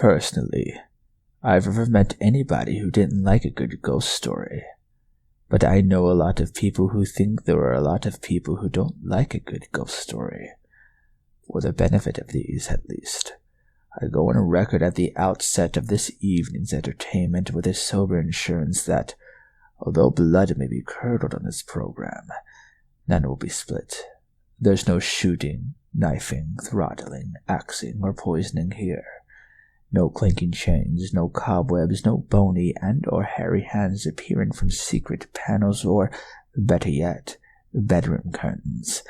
Personally, I've never met anybody who didn't like a good ghost story. But I know a lot of people who think there are a lot of people who don't like a good ghost story. For the benefit of these, at least, I go on record at the outset of this evening's entertainment with a sober assurance that, although blood may be curdled on this program, none will be spilt. There's no shooting, knifing, throttling, axing, or poisoning here. No clinking chains, no cobwebs, no bony and or hairy hands appearing from secret panels or, better yet, bedroom curtains.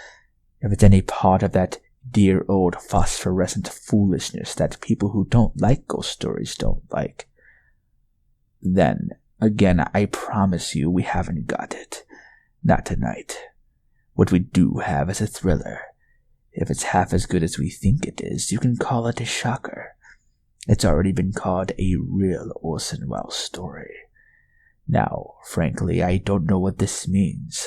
If it's any part of that dear old phosphorescent foolishness that people who don't like ghost stories don't like, then, again, I promise you we haven't got it. Not tonight. What we do have is a thriller. If it's half as good as we think it is, you can call it a shocker. It's already been called a real Orson Welles story. Now, frankly, I don't know what this means.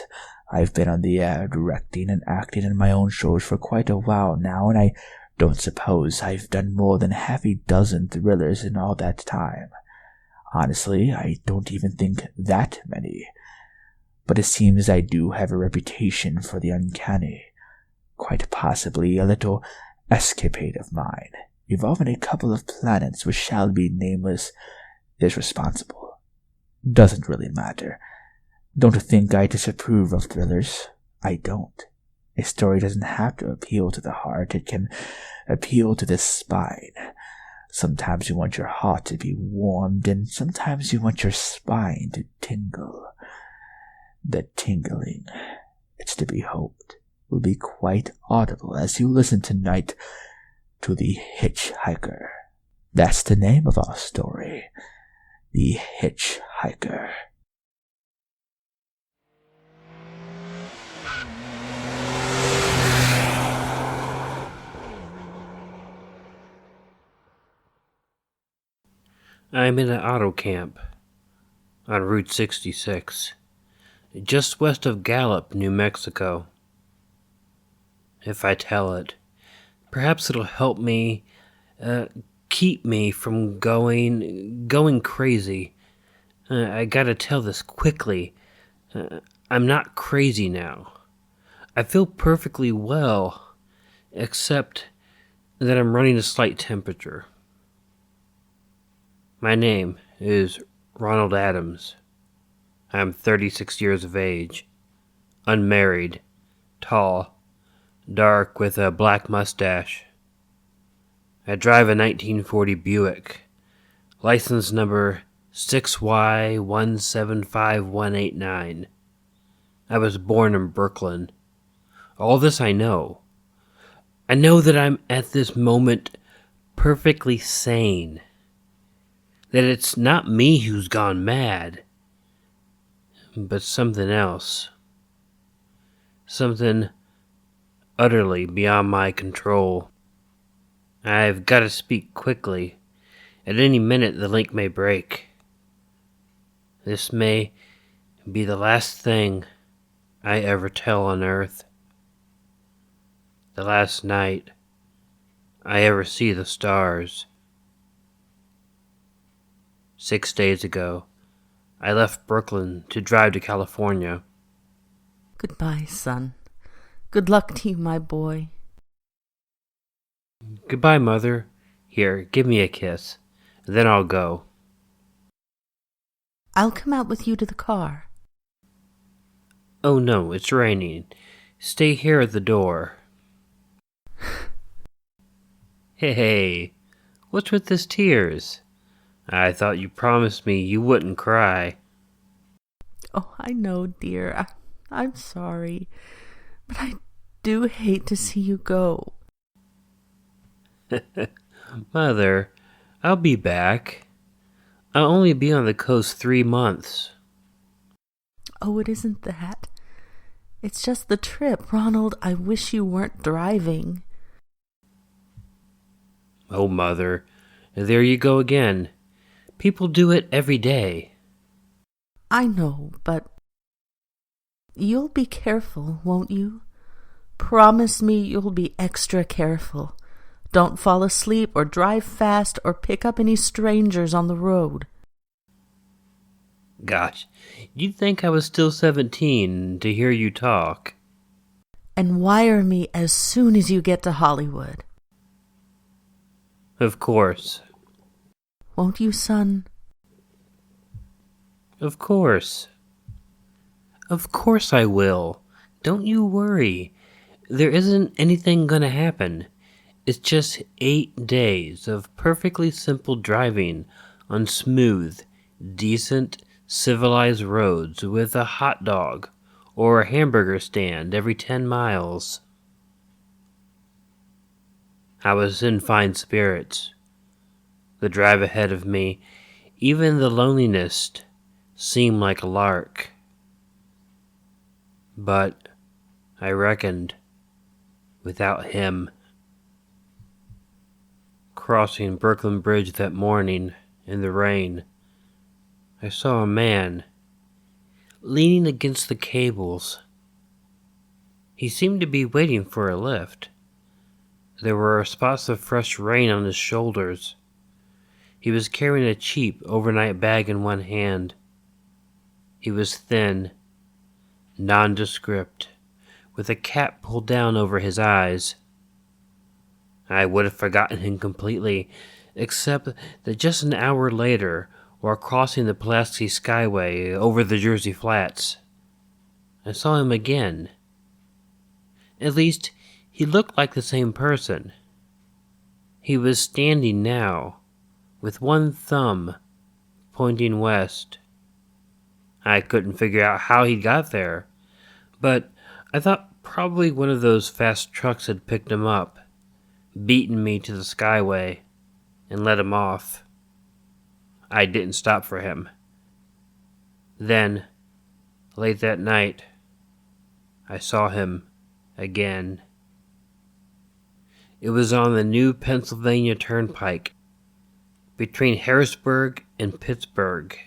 I've been on the air directing and acting in my own shows for quite a while now, and I don't suppose I've done more than half a dozen thrillers in all that time. Honestly, I don't even think that many. But it seems I do have a reputation for the uncanny. Quite possibly a little escapade of mine, involving a couple of planets which shall be nameless, is responsible. Doesn't really matter. Don't think I disapprove of thrillers. I don't. A story doesn't have to appeal to the heart, it can appeal to the spine. Sometimes you want your heart to be warmed, and sometimes you want your spine to tingle. The tingling, it's to be hoped, will be quite audible as you listen tonight to The Hitchhiker. That's the name of our story. The Hitchhiker. I'm in an auto camp on Route 66, just west of Gallup, New Mexico. If I tell it, perhaps it'll help me keep me from going crazy. I gotta tell this quickly. I'm not crazy now. I feel perfectly well, except that I'm running a slight temperature. My name is Ronald Adams. I'm 36 years of age, unmarried, tall, dark with a black mustache. I drive a 1940 Buick, license number 6Y175189. I was born in Brooklyn. All this I know. I know that I'm at this moment perfectly sane. That it's not me who's gone mad, but something else. Something utterly beyond my control. I've got to speak quickly. At any minute the link may break. This may be the last thing I ever tell on Earth. The last night I ever see the stars. 6 days ago, I left Brooklyn to drive to California. Goodbye, son. Good luck to you, my boy. Goodbye, Mother. Here, give me a kiss. Then I'll go. I'll come out with you to the car. Oh no, it's raining. Stay here at the door. Hey, what's with these tears? I thought you promised me you wouldn't cry. Oh, I know, dear. I'm sorry. But I do hate to see you go. Mother, I'll be back. I'll only be on the coast 3 months. Oh, it isn't that. It's just the trip. Ronald, I wish you weren't driving. Oh, Mother, there you go again. People do it every day. I know, but you'll be careful, won't you? Promise me you'll be extra careful. Don't fall asleep or drive fast or pick up any strangers on the road. Gosh, you'd think I was still 17 to hear you talk. And wire me as soon as you get to Hollywood. Of course. Won't you, son? Of course. Of course I will. Don't you worry. There isn't anything gonna happen. It's just 8 days of perfectly simple driving on smooth, decent, civilized roads with a hot dog or a hamburger stand every 10 miles. I was in fine spirits. The drive ahead of me, even the loneliness, seemed like a lark. But I reckoned without him. Crossing Brooklyn Bridge that morning in the rain, I saw a man leaning against the cables. He seemed to be waiting for a lift. There were spots of fresh rain on his shoulders. He was carrying a cheap overnight bag in one hand. He was thin, nondescript, with a cap pulled down over his eyes. I would have forgotten him completely, except that just an hour later, while crossing the Pulaski Skyway over the Jersey Flats, I saw him again. At least, he looked like the same person. He was standing now, with one thumb pointing west. I couldn't figure out how he got there, but I thought probably one of those fast trucks had picked him up, beaten me to the Skyway, and let him off. I didn't stop for him. Then, late that night, I saw him again. It was on the new Pennsylvania Turnpike, between Harrisburg and Pittsburgh.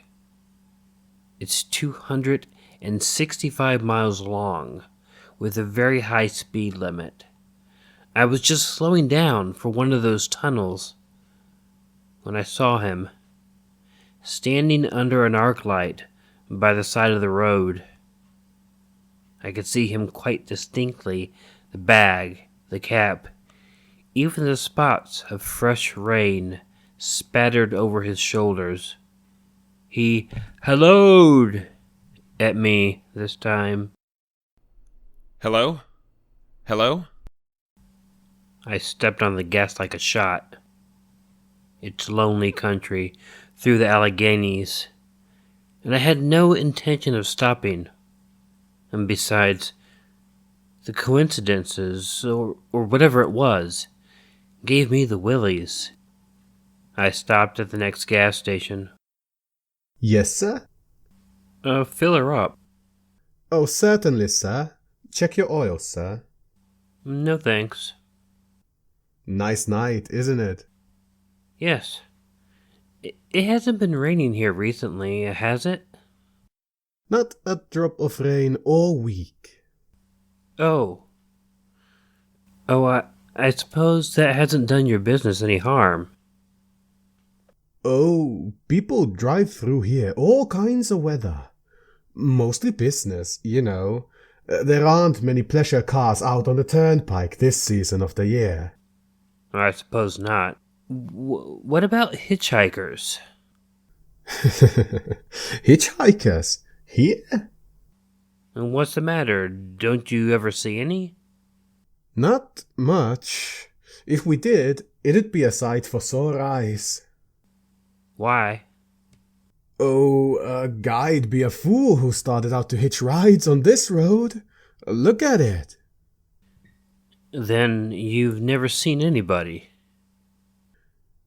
It's 265 miles long, with a very high speed limit. I was just slowing down for one of those tunnels when I saw him, standing under an arc light by the side of the road. I could see him quite distinctly, the bag, the cap, even the spots of fresh rain spattered over his shoulders. He helloed at me this time. Hello? Hello? I stepped on the gas like a shot. It's lonely country through the Alleghenies, and I had no intention of stopping. And besides, the coincidences, or whatever it was, gave me the willies. I stopped at the next gas station. Yes, sir? Fill her up. Oh, certainly, sir. Check your oil, sir. No thanks. Nice night, isn't it? Yes. It hasn't been raining here recently, has it? Not a drop of rain all week. Oh. I suppose that hasn't done your business any harm. Oh, people drive through here all kinds of weather. Mostly business, you know. There aren't many pleasure cars out on the turnpike this season of the year. I suppose not. What about hitchhikers? Hitchhikers? Here? And what's the matter? Don't you ever see any? Not much. If we did, it'd be a sight for sore eyes. Why? Oh, a guy'd be a fool who started out to hitch rides on this road. Look at it. Then you've never seen anybody.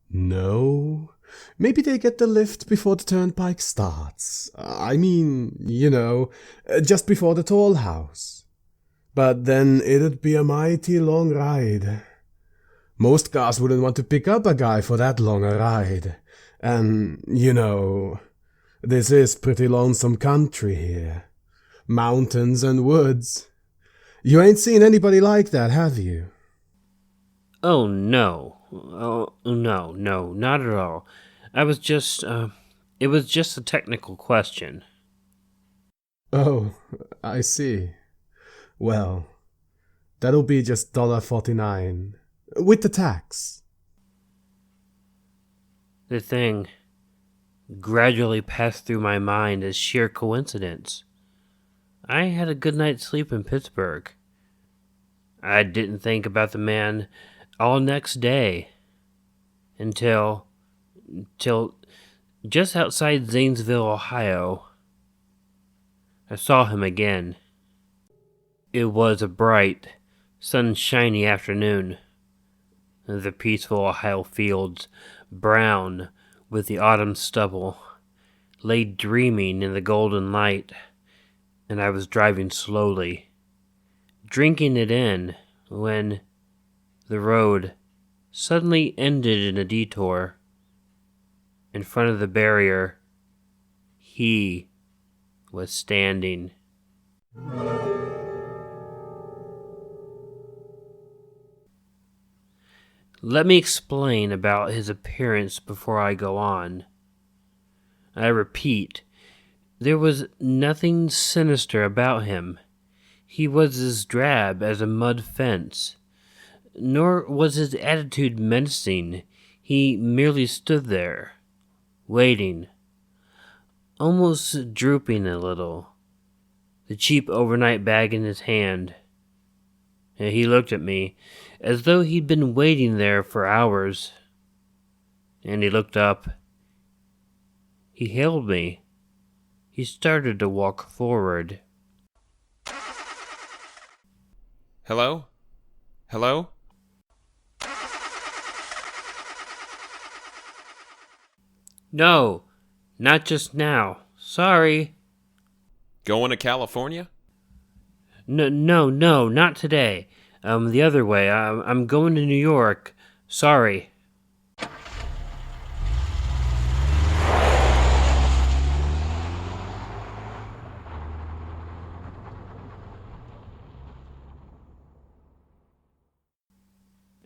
No. Maybe they get the lift before the turnpike starts. I mean, you know, just before the toll house. But then it'd be a mighty long ride. Most cars wouldn't want to pick up a guy for that long a ride. And, you know, this is pretty lonesome country here. Mountains and woods. You ain't seen anybody like that, have you? Oh, no. Oh, no, not at all. I was just, it was just a technical question. Oh, I see. Well, that'll be just $1.49 with the tax. The thing gradually passed through my mind as sheer coincidence. I had a good night's sleep in Pittsburgh. I didn't think about the man all next day until just outside Zanesville, Ohio. I saw him again. It was a bright, sunshiny afternoon. The peaceful Ohio fields, brown with the autumn stubble, lay dreaming in the golden light, and I was driving slowly, drinking it in, when the road suddenly ended in a detour. In front of the barrier, he was standing. Let me explain about his appearance before I go on. I repeat, there was nothing sinister about him. He was as drab as a mud fence, nor was his attitude menacing. He merely stood there, waiting, almost drooping a little, the cheap overnight bag in his hand. He looked at me as though he'd been waiting there for hours, and he looked up. He hailed me. He started to walk forward. Hello? Hello? No, not just now. Sorry. Going to California? No, not today. The other way. I'm going to New York. Sorry.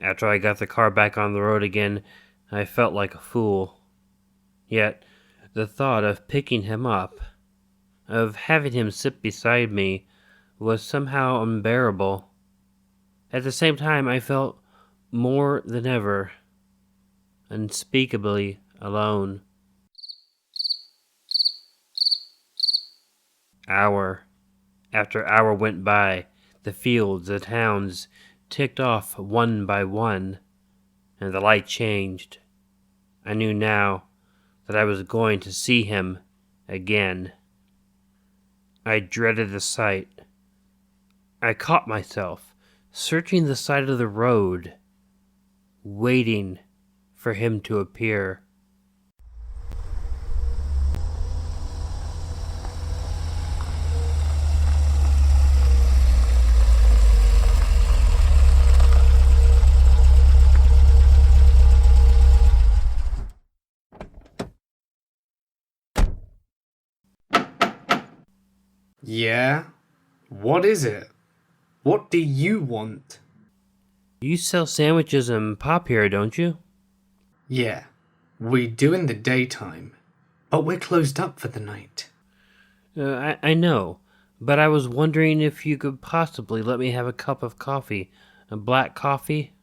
After I got the car back on the road again, I felt like a fool. Yet, the thought of picking him up, of having him sit beside me, was somehow unbearable. At the same time, I felt more than ever unspeakably alone. Hour after hour went by. The fields, the towns ticked off one by one, and the light changed. I knew now that I was going to see him again. I dreaded the sight. I caught myself searching the side of the road, waiting for him to appear. Yeah? What is it? What do you want? You sell sandwiches and pop here, don't you? Yeah, we do in the daytime, but we're closed up for the night. I know, but I was wondering if you could possibly let me have a cup of coffee. A black coffee?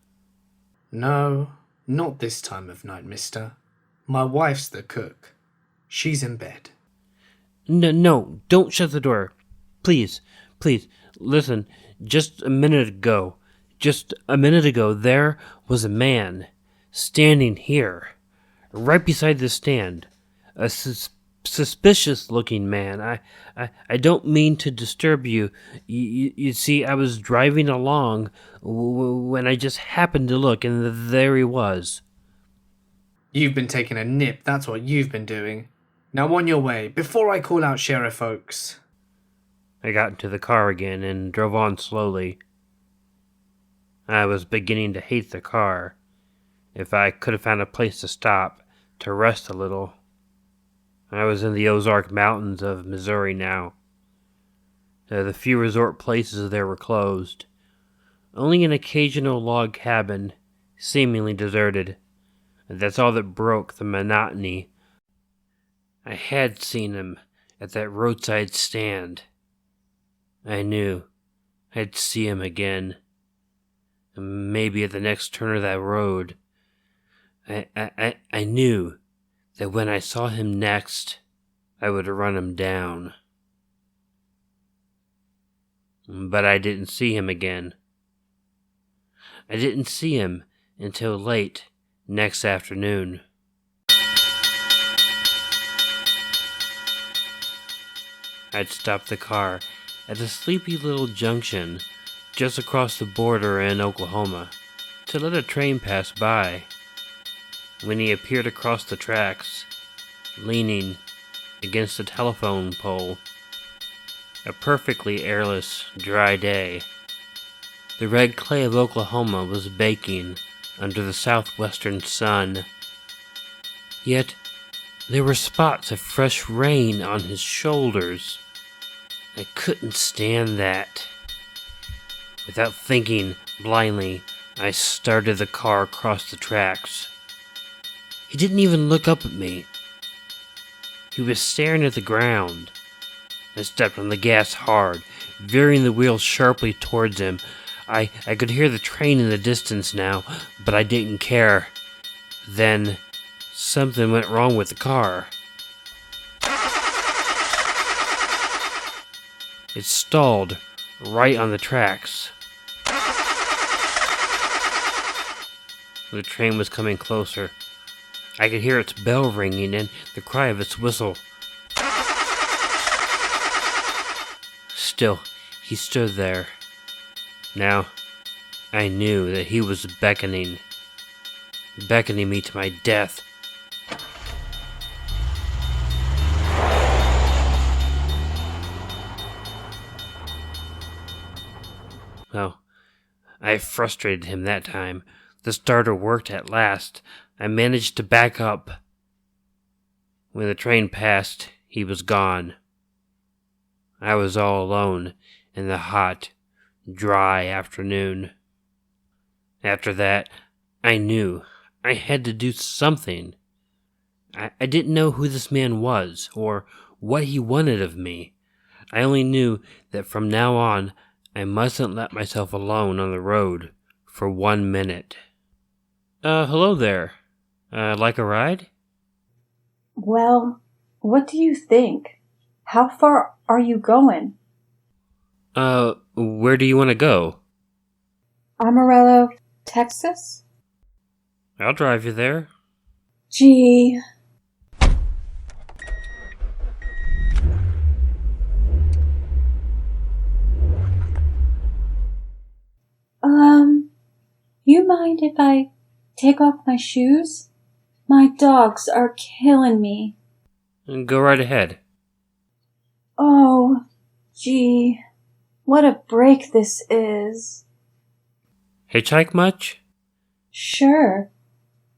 No, not this time of night, mister. My wife's the cook. She's in bed. No, don't shut the door. Please, listen, just a minute ago, there was a man standing here, right beside the stand. A suspicious-looking man. I don't mean to disturb you. You see, I was driving along when I just happened to look, and there he was. You've been taking a nip, that's what you've been doing. Now on your way, before I call out Sheriff Oakes. I got into the car again and drove on slowly. I was beginning to hate the car. If I could have found a place to stop, to rest a little. I was in the Ozark Mountains of Missouri now. The few resort places there were closed. Only an occasional log cabin seemingly deserted. That's all that broke the monotony. I had seen him at that roadside stand. I knew I'd see him again. Maybe at the next turn of that road. I knew that when I saw him next, I would run him down. But I didn't see him again. I didn't see him until late next afternoon. I'd stopped the car at a sleepy little junction just across the border in Oklahoma to let a train pass by. When he appeared across the tracks, leaning against a telephone pole, a perfectly airless, dry day. The red clay of Oklahoma was baking under the southwestern sun. Yet there were spots of fresh rain on his shoulders. I couldn't stand that. Without thinking, blindly, I started the car across the tracks. He didn't even look up at me. He was staring at the ground. I stepped on the gas hard, veering the wheel sharply towards him. I could hear the train in the distance now, but I didn't care. Then, something went wrong with the car. It stalled right on the tracks. The train was coming closer. I could hear its bell ringing and the cry of its whistle. Still, he stood there. Now, I knew that he was beckoning me to my death. Well, I frustrated him that time. The starter worked at last. I managed to back up. When the train passed, he was gone. I was all alone in the hot, dry afternoon. After that, I knew I had to do something. I didn't know who this man was or what he wanted of me. I only knew that from now on, I mustn't let myself alone on the road for 1 minute. Hello there. Like a ride? Well, what do you think? How far are you going? Where do you want to go? Amarillo, Texas? I'll drive you there. Gee. You mind if I take off my shoes? My dogs are killing me. Go right ahead. Oh, gee. What a break this is. Hitchhike much? Sure.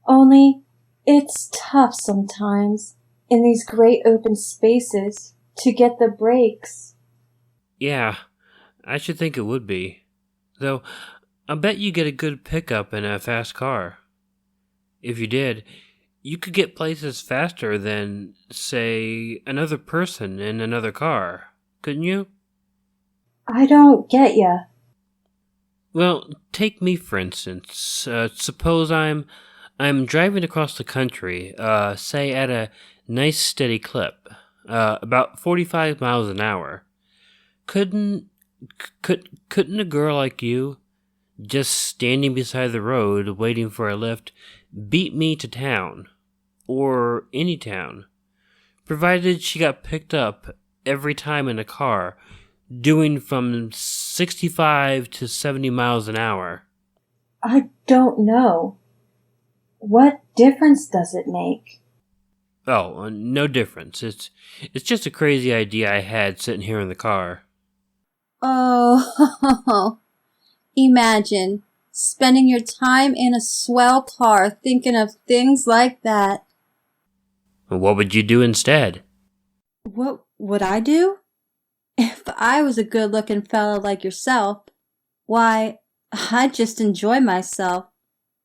Only, it's tough sometimes, in these great open spaces, to get the breaks. Yeah, I should think it would be. Though, I bet you get a good pickup in a fast car. If you did, you could get places faster than, say, another person in another car, couldn't you? I don't get ya. Well, take me for instance. Suppose I'm driving across the country, say at a nice steady clip, about 45 miles an hour. Couldn't a girl like you, just standing beside the road waiting for a lift, beat me to town, or any town, provided she got picked up every time in a car, doing from 65 to 70 miles an hour? I don't know. What difference does it make? Oh, no difference. It's just a crazy idea I had sitting here in the car. Oh, imagine spending your time in a swell car thinking of things like that. What would you do instead? What would I do? If I was a good-looking fella like yourself, why, I'd just enjoy myself.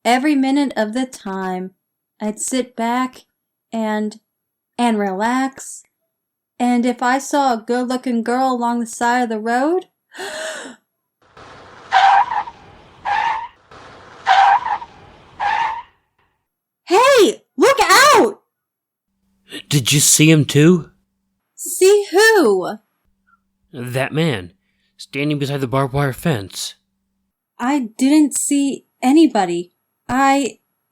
Every minute of the time, I'd sit back and relax. And if I saw a good-looking girl along the side of the road, hey, look out! Did you see him too? See who? That man, standing beside the barbed wire fence. I didn't see anybody.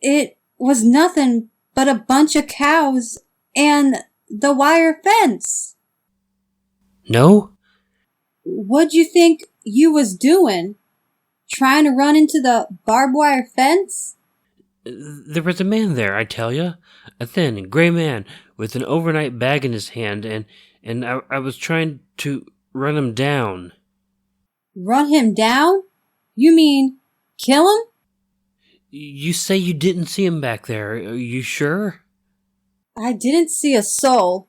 It was nothing but a bunch of cows and the wire fence. No? What'd you think you was doing? Trying to run into the barbed wire fence? There was a man there, I tell you. A thin, gray man with an overnight bag in his hand, and I was trying to run him down. Run him down? You mean kill him? You say you didn't see him back there. Are you sure? I didn't see a soul.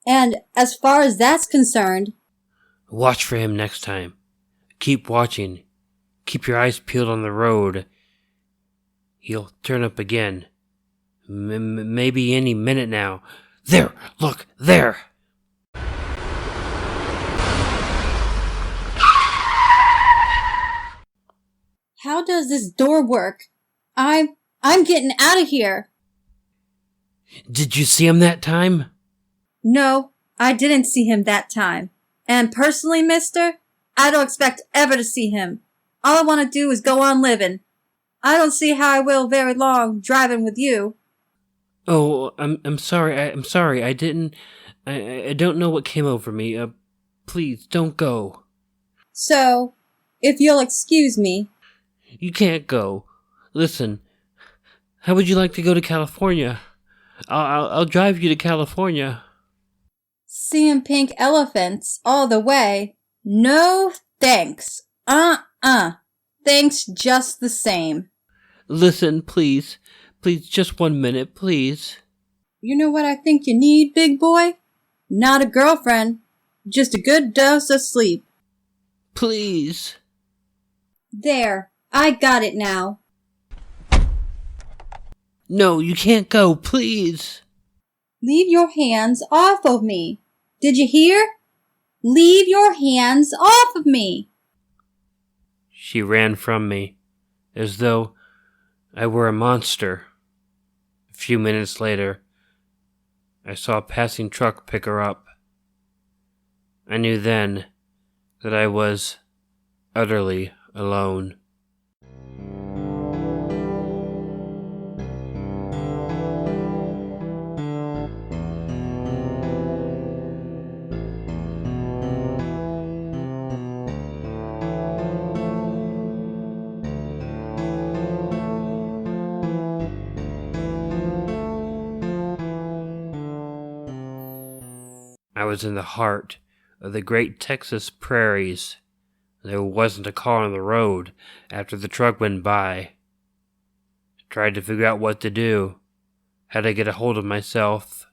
And as far as that's concerned... Watch for him next time. Keep watching. Keep your eyes peeled on the road. He'll turn up again. Maybe any minute now. There! Look! There! How does this door work? I'm getting out of here. Did you see him that time? No, I didn't see him that time. And personally, mister, I don't expect ever to see him. All I want to do is go on living. I don't see how I will very long driving with you. Oh, I'm sorry. I'm sorry. I don't know what came over me. Please don't go. So, if you'll excuse me. You can't go. Listen, how would you like to go to California? I'll drive you to California. Seeing pink elephants all the way? No thanks. Thanks just the same. Listen, please. Please, just 1 minute, please. You know what I think you need, big boy? Not a girlfriend. Just a good dose of sleep. Please. There. I got it now. No, you can't go, please. Leave your hands off of me. Did you hear? Leave your hands off of me. She ran from me, as though I were a monster. A few minutes later, I saw a passing truck pick her up. I knew then that I was utterly alone. I was in the heart of the great Texas prairies. There wasn't a car on the road after the truck went by. I tried to figure out what to do, how to get a hold of myself.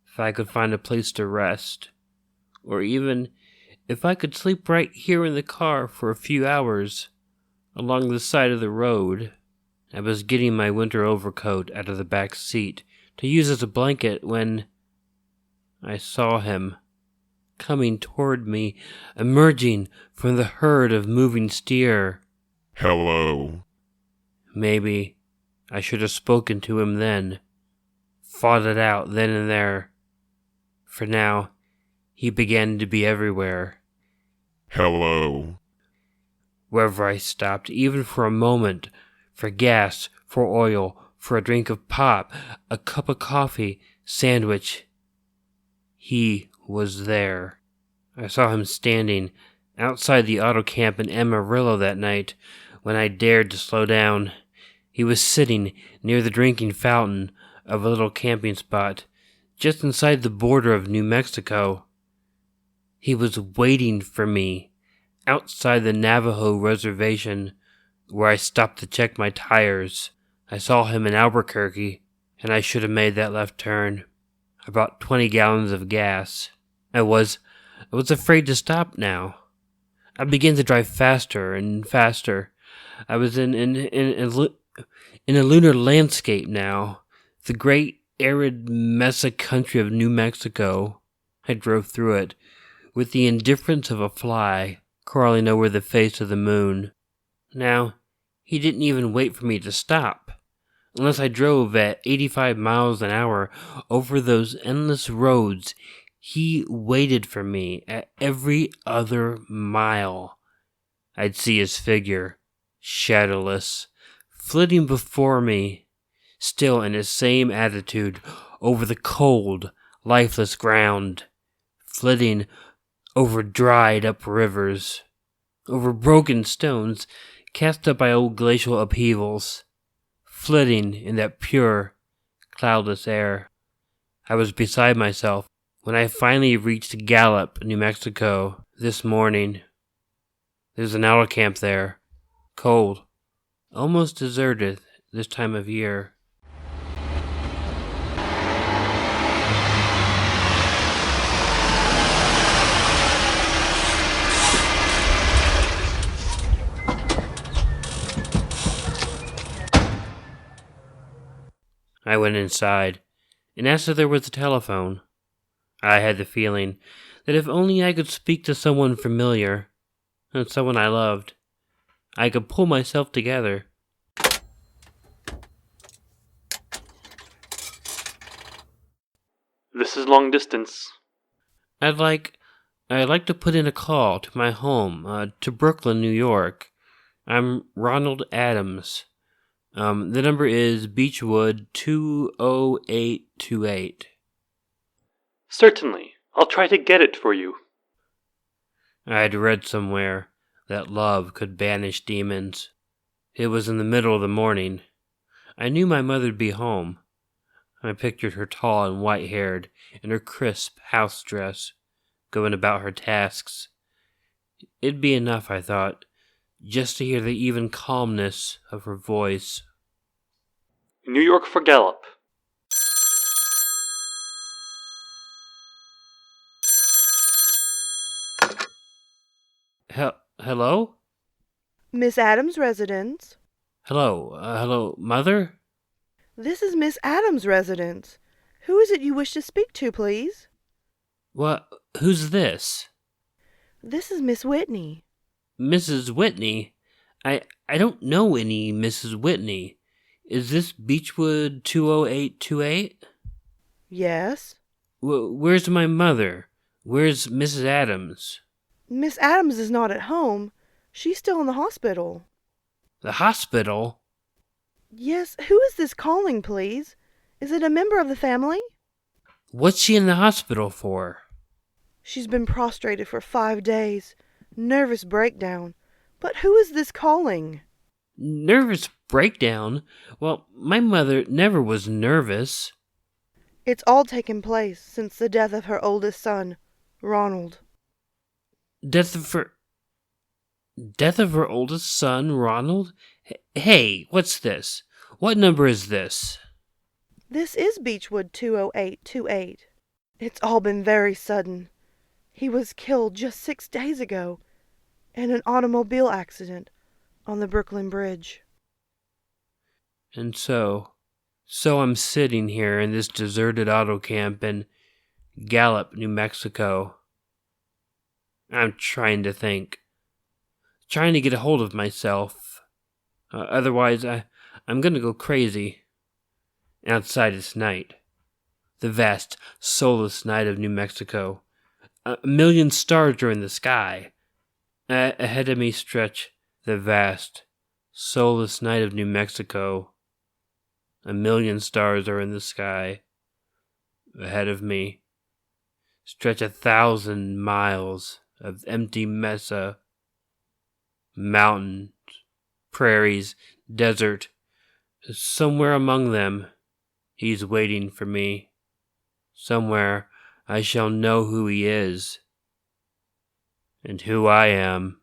If I could find a place to rest, or even if I could sleep right here in the car for a few hours along the side of the road. I was getting my winter overcoat out of the back seat to use as a blanket when I saw him coming toward me, emerging from the herd of moving steer. Hello. Maybe I should have spoken to him then, fought it out then and there. For now, he began to be everywhere. Hello. Wherever I stopped, even for a moment, for gas, for oil, for a drink of pop, a cup of coffee, sandwich. He was there. I saw him standing outside the auto camp in Amarillo that night when I dared to slow down. He was sitting near the drinking fountain of a little camping spot just inside the border of New Mexico. He was waiting for me outside the Navajo reservation where I stopped to check my tires. I saw him in Albuquerque, and I should have made that left turn. About 20 gallons of gas. I was afraid to stop now. I began to drive faster and faster. I was in a lunar landscape now. The great arid mesa country of New Mexico. I drove through it with the indifference of a fly crawling over the face of the moon. Now, he didn't even wait for me to stop. Unless I drove at 85 miles an hour over those endless roads, he waited for me at every other mile. I'd see his figure, shadowless, flitting before me, still in his same attitude over the cold, lifeless ground, flitting over dried-up rivers, over broken stones cast up by old glacial upheavals, flitting in that pure, cloudless air. I was beside myself when I finally reached Gallup, New Mexico, this morning. There's an owl camp there, cold, almost deserted this time of year. I went inside and asked if there was a telephone. I had the feeling that if only I could speak to someone familiar, and someone I loved, I could pull myself together. This is long distance. I'd like to put in a call to my home, to Brooklyn, New York. I'm Ronald Adams. The number is Beechwood 20828. Certainly. I'll try to get it for you. I'd read somewhere that love could banish demons. It was in the middle of the morning. I knew my mother'd be home. I pictured her tall and white-haired in her crisp house dress, going about her tasks. It'd be enough, I thought, just to hear the even calmness of her voice. New York for Gallup. Hello? Miss Adams' residence. Hello, Mother? This is Miss Adams' residence. Who is it you wish to speak to, please? What? Who's this? This is Miss Whitney. Mrs. Whitney? I don't know any Mrs. Whitney. Is this Beechwood 20828? Yes. Where's my mother? Where's Mrs. Adams? Miss Adams is not at home. She's still in the hospital. The hospital? Yes, who is this calling, please? Is it a member of the family? What's she in the hospital for? She's been prostrated for 5 days. Nervous breakdown. But who is this calling? Nervous breakdown? Well, my mother never was nervous. It's all taken place since the death of her oldest son, Ronald. Death of her oldest son, Ronald? Hey, what's this? What number is this? This is Beechwood 20828. It's all been very sudden. He was killed just 6 days ago in an automobile accident on the Brooklyn Bridge. And so I'm sitting here in this deserted auto camp in Gallup, New Mexico. I'm trying to think. Trying to get a hold of myself. Otherwise, I'm gonna go crazy. Outside it's night. The vast, soulless night of New Mexico. A million stars are in the sky. Ahead of me stretch the vast, soulless night of New Mexico. A million stars are in the sky. Ahead of me stretch 1,000 miles of empty mesa, mountains, prairies, desert. Somewhere among them, he's waiting for me. Somewhere I shall know who he is, and who I am.